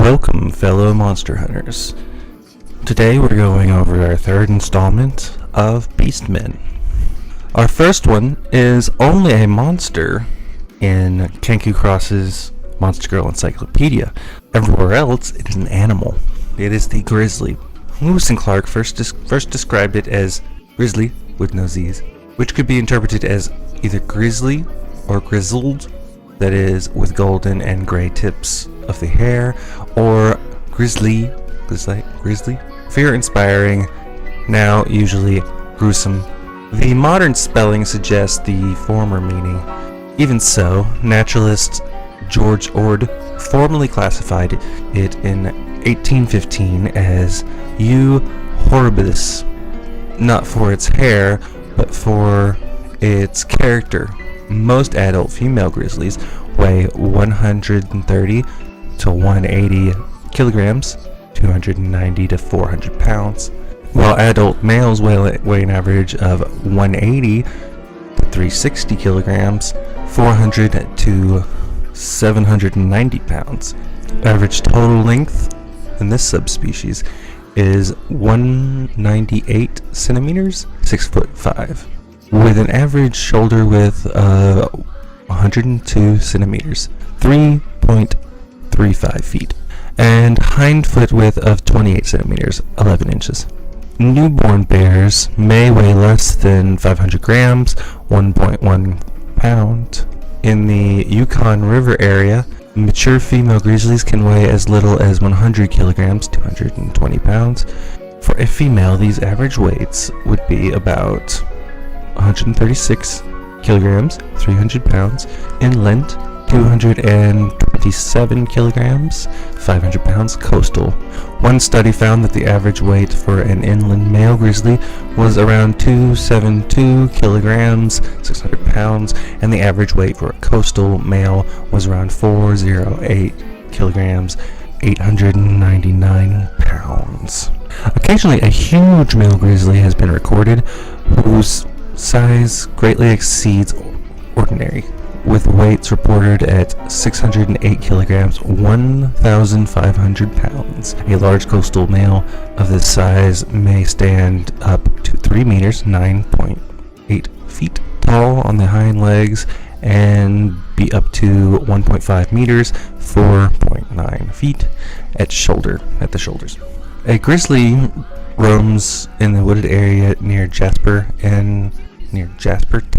Welcome, fellow monster hunters. Today we're going over our third installment of Beastmen. Our first one is only a monster in Kenku Cross's Monster Girl Encyclopedia. Everywhere else, it is an animal. It is the grizzly. Lewis and Clark first described it as grizzly with no Z's, which could be interpreted as either grizzly or grizzled, that is, with golden and gray tips of the hair, or grizzly, fear-inspiring, now usually gruesome. The modern spelling suggests the former meaning. Even so, naturalist George Ord formally classified it in 1815 as U. horribilis, not for its hair, but for its character. Most adult female grizzlies weigh 130 to 180 kilograms, 290 to 400 pounds, while adult males weigh an average of 180 to 360 kilograms, 400 to 790 pounds. Average total length in this subspecies is 198 centimeters, 6'5", with an average shoulder width of 102 centimeters, 3.35 feet, and hind foot width of 28 centimeters, 11 inches. Newborn bears may weigh less than 500 grams, 1.1 pound. In the Yukon River area, mature female grizzlies can weigh as little as 100 kilograms, 220 pounds. For a female, these average weights would be about 136 kilograms, 300 pounds, inland, 227 kilograms, 500 pounds, coastal. One study found that the average weight for an inland male grizzly was around 272 kilograms, 600 pounds, and the average weight for a coastal male was around 408 kilograms, 899 pounds. Occasionally, a huge male grizzly has been recorded whose size greatly exceeds ordinary, with weights reported at 608 kilograms, 1,500 pounds. A large coastal male of this size may stand up to 3 meters, 9.8 feet tall on the hind legs, and be up to 1.5 meters, 4.9 feet at the shoulders. A grizzly roams in the wooded area near Jasper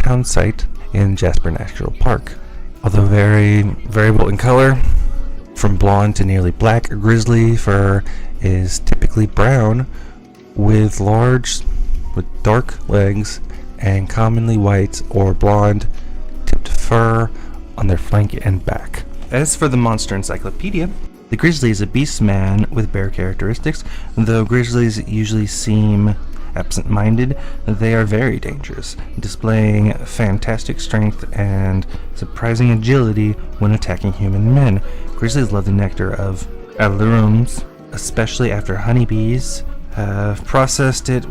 Town Site in Jasper National Park. Although very variable in color, from blonde to nearly black, grizzly fur is typically brown with dark legs, and commonly white or blonde tipped fur on their flank and back. As for the Monster Encyclopedia, the grizzly is a beastman with bear characteristics. Though grizzlies usually seem absent-minded, they are very dangerous, displaying fantastic strength and surprising agility when attacking human men. Grizzlies love the nectar of alarums, especially after honeybees have processed it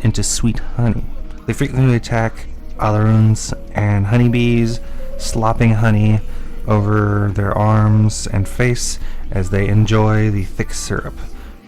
into sweet honey. They frequently attack alarums and honeybees, slopping honey over their arms and face as they enjoy the thick syrup.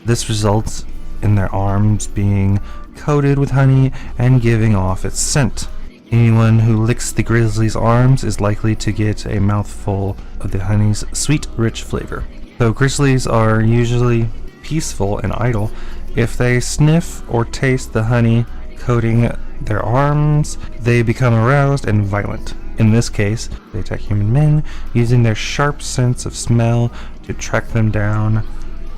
This results in their arms being coated with honey and giving off its scent. Anyone who licks the grizzly's arms is likely to get a mouthful of the honey's sweet, rich flavor. Though grizzlies are usually peaceful and idle, if they sniff or taste the honey coating their arms, they become aroused and violent. In this case, they attack human men using their sharp sense of smell to track them down,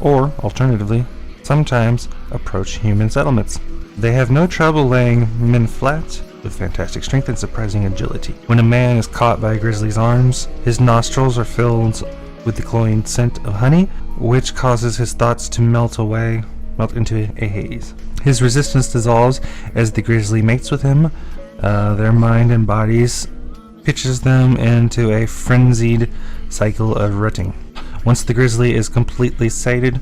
or, alternatively, sometimes approach human settlements. They have no trouble laying men flat, with fantastic strength and surprising agility. When a man is caught by a grizzly's arms, his nostrils are filled with the cloying scent of honey, which causes his thoughts to melt into a haze. His resistance dissolves as the grizzly mates with him. Their mind and bodies pitches them into a frenzied cycle of rutting. Once the grizzly is completely sated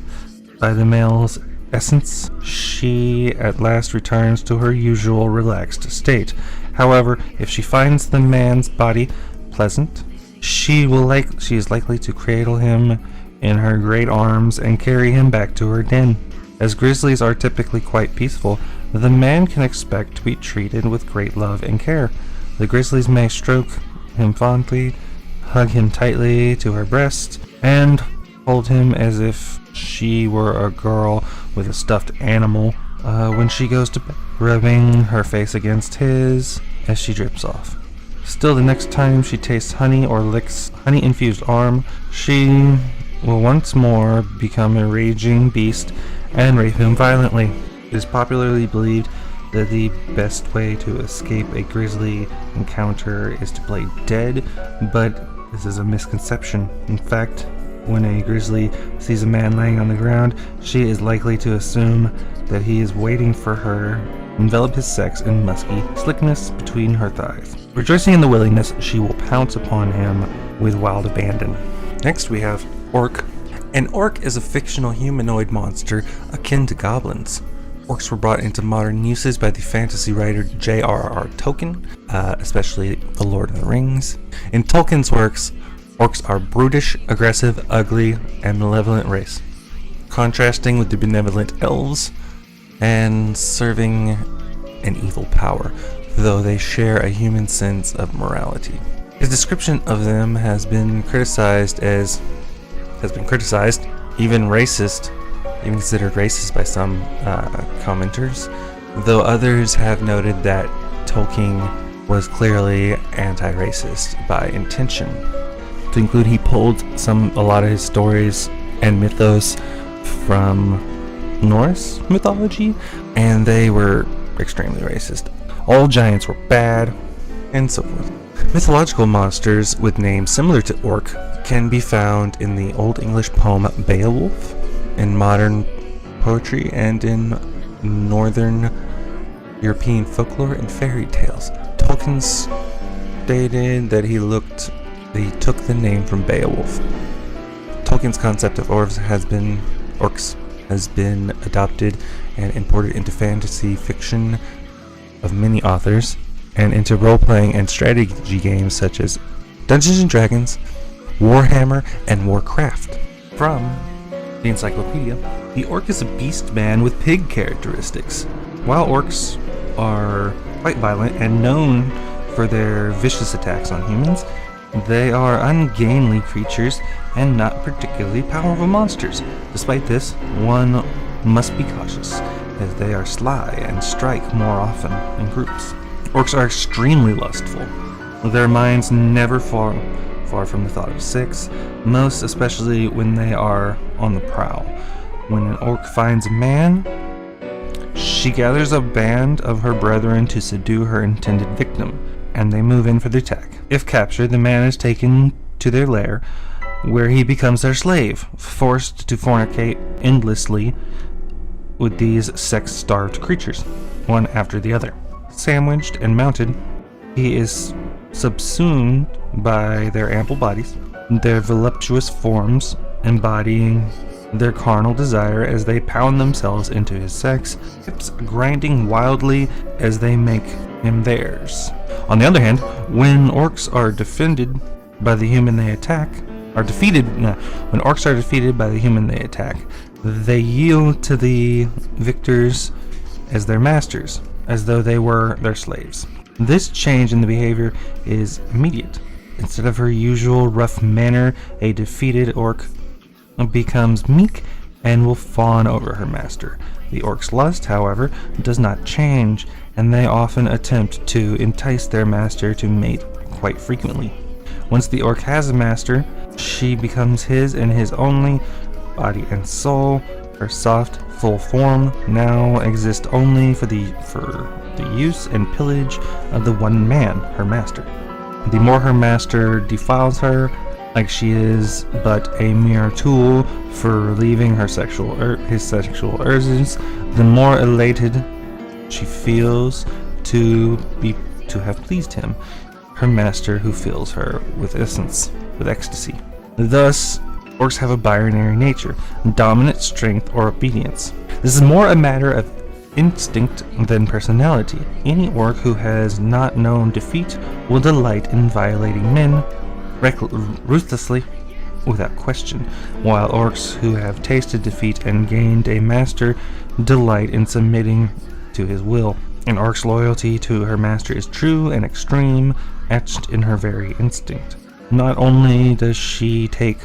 by the male's essence, she at last returns to her usual relaxed state. However, if she finds the man's body pleasant, she is likely to cradle him in her great arms and carry him back to her den. As grizzlies are typically quite peaceful, the man can expect to be treated with great love and care. The grizzlies may stroke him fondly, hug him tightly to her breast, and hold him as if she were a girl with a stuffed animal when she goes to bed, rubbing her face against his as she drips off. Still, the next time she tastes honey or licks honey-infused arm, she will once more become a raging beast and rape him violently. It is popularly believed that the best way to escape a grizzly encounter is to play dead, but this is a misconception. In fact, when a grizzly sees a man laying on the ground, she is likely to assume that he is waiting for her, envelop his sex in musky slickness between her thighs. Rejoicing in the willingness, she will pounce upon him with wild abandon. Next we have Orc. An orc is a fictional humanoid monster akin to goblins. Orcs were brought into modern uses by the fantasy writer J.R.R. Tolkien, especially The Lord of the Rings. In Tolkien's works, orcs are brutish, aggressive, ugly, and malevolent race, contrasting with the benevolent elves and serving an evil power, though they share a human sense of morality. His description of them has been criticized, even considered racist by some commenters, though others have noted that Tolkien was clearly anti-racist by intention. To include, he pulled a lot of his stories and mythos from Norse mythology, and they were extremely racist. All giants were bad, and so forth. Mythological monsters with names similar to orc can be found in the Old English poem Beowulf, in modern poetry, and in Northern European folklore and fairy tales. Tolkien stated that he took the name from Beowulf. Tolkien's concept of orcs has been adopted and imported into fantasy fiction of many authors, and into role-playing and strategy games such as Dungeons & Dragons, Warhammer, and Warcraft. From the encyclopedia, the orc is a beastman with pig characteristics. While orcs are quite violent and known for their vicious attacks on humans, they are ungainly creatures and not particularly powerful monsters. Despite this, one must be cautious, as they are sly and strike more often in groups. Orcs are extremely lustful. Their minds never far from the thought of sex, most especially when they are on the prowl. When an orc finds a man, she gathers a band of her brethren to subdue her intended victim, and they move in for the attack. If captured, the man is taken to their lair, where he becomes their slave, forced to fornicate endlessly with these sex-starved creatures, one after the other. Sandwiched and mounted, he is subsumed by their ample bodies, their voluptuous forms embodying their carnal desire as they pound themselves into his sex, hips grinding wildly as they make him theirs. On the other hand, when orcs are defeated by the human they attack, they yield to the victors as their masters, as though they were their slaves. This change in the behavior is immediate. Instead of her usual rough manner, a defeated orc becomes meek and will fawn over her master. The orc's lust, however, does not change, and they often attempt to entice their master to mate quite frequently. Once the orc has a master, she becomes his and his only. Body and soul, her soft, full form, now exist only for the use and pillage of the one man, her master. The more her master defiles her, like she is but a mere tool for relieving his sexual urges, the more elated she feels to have pleased him, her master, who fills her with ecstasy. Thus, orcs have a binary nature, dominant strength or obedience. This is more a matter of instinct than personality. Any orc who has not known defeat will delight in violating men ruthlessly without question, while orcs who have tasted defeat and gained a master delight in submitting to his will. An orc's loyalty to her master is true and extreme, etched in her very instinct. Not only does she take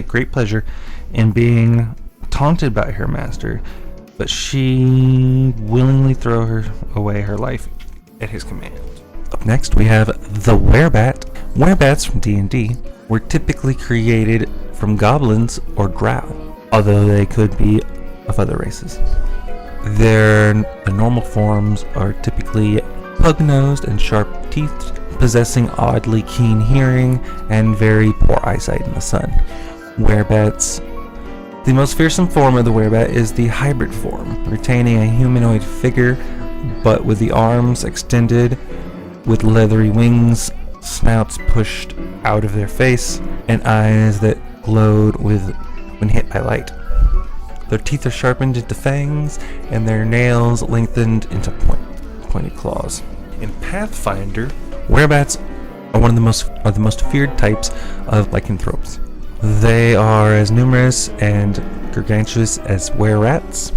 great pleasure in being taunted by her master, but she willingly throws away her life at his command. Up next, we have the werebat. Werebats from D&D were typically created from goblins or drow, although they could be of other races. Their normal forms are typically pug-nosed and sharp-teethed, possessing oddly keen hearing and very poor eyesight in the sun. Werebats. The most fearsome form of the werebat is the hybrid form, retaining a humanoid figure but with the arms extended, with leathery wings, snouts pushed out of their face, and eyes that glowed when hit by light. Their teeth are sharpened into fangs, and their nails lengthened into pointed claws. In Pathfinder, werebats are one of the most feared types of lycanthropes. They are as numerous and gargantuous as were-rats,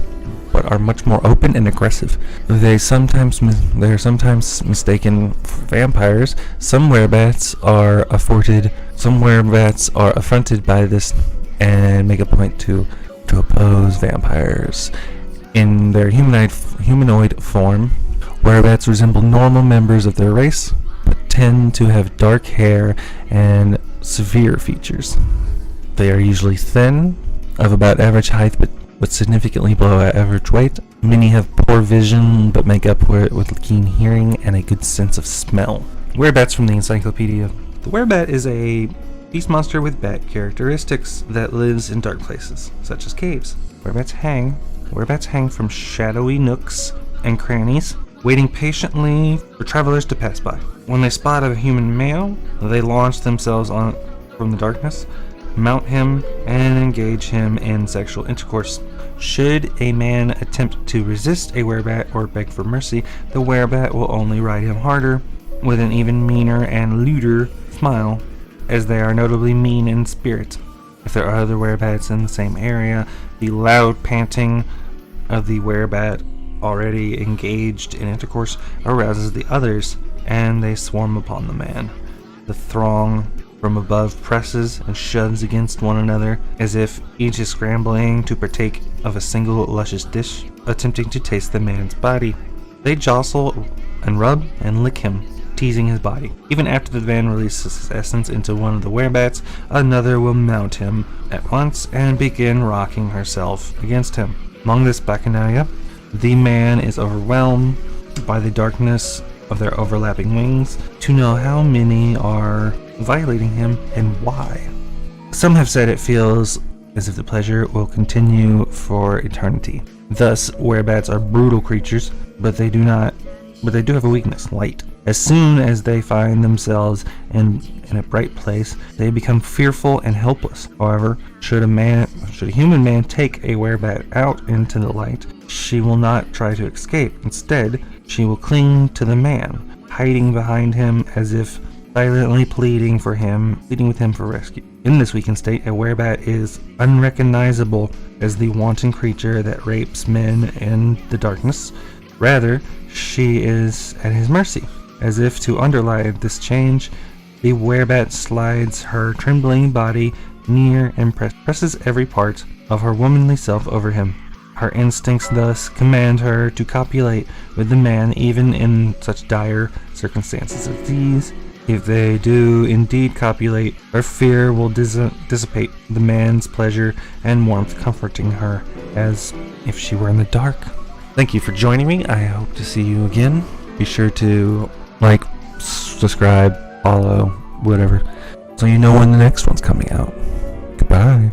but are much more open and aggressive. They are sometimes mistaken for vampires. Some werebats are affronted by this and make a point to oppose vampires. In their humanoid form, werebats resemble normal members of their race, but tend to have dark hair and severe features. They are usually thin, of about average height, but significantly below average weight. Many have poor vision, but make up for it with keen hearing and a good sense of smell. Werebats from the encyclopedia. The werebat is a beast monster with bat characteristics that lives in dark places, such as caves. Werebats hang from shadowy nooks and crannies, waiting patiently for travelers to pass by. When they spot a human male, they launch themselves from the darkness, mount him, and engage him in sexual intercourse. Should a man attempt to resist a werebat or beg for mercy, the werebat will only ride him harder, with an even meaner and lewder smile, as they are notably mean in spirit. If there are other werebats in the same area, the loud panting of the werebat already engaged in intercourse arouses the others, and they swarm upon the man. The throng from above presses and shoves against one another, as if each is scrambling to partake of a single luscious dish, attempting to taste the man's body. They jostle and rub and lick him, teasing his body. Even after the man releases his essence into one of the werebats, another will mount him at once and begin rocking herself against him. Among this bacchanalia, the man is overwhelmed by the darkness of their overlapping wings to know how many are violating him and why. Some have said it feels as if the pleasure will continue for eternity. Thus, werebats are brutal creatures, but they do have a weakness, light. As soon as they find themselves in a bright place, they become fearful and helpless. However, should a human man take a werebat out into the light, she will not try to escape. Instead, she will cling to the man, hiding behind him as if silently pleading with him for rescue. In this weakened state, a werebat is unrecognizable as the wanton creature that rapes men in the darkness. Rather, she is at his mercy. As if to underline this change, the werebat slides her trembling body near and presses every part of her womanly self over him. Her instincts thus command her to copulate with the man even in such dire circumstances as these. If they do indeed copulate, her fear will dissipate the man's pleasure and warmth, comforting her as if she were in the dark. Thank you for joining me. I hope to see you again. Be sure to like, subscribe, follow, whatever, so you know when the next one's coming out. Goodbye.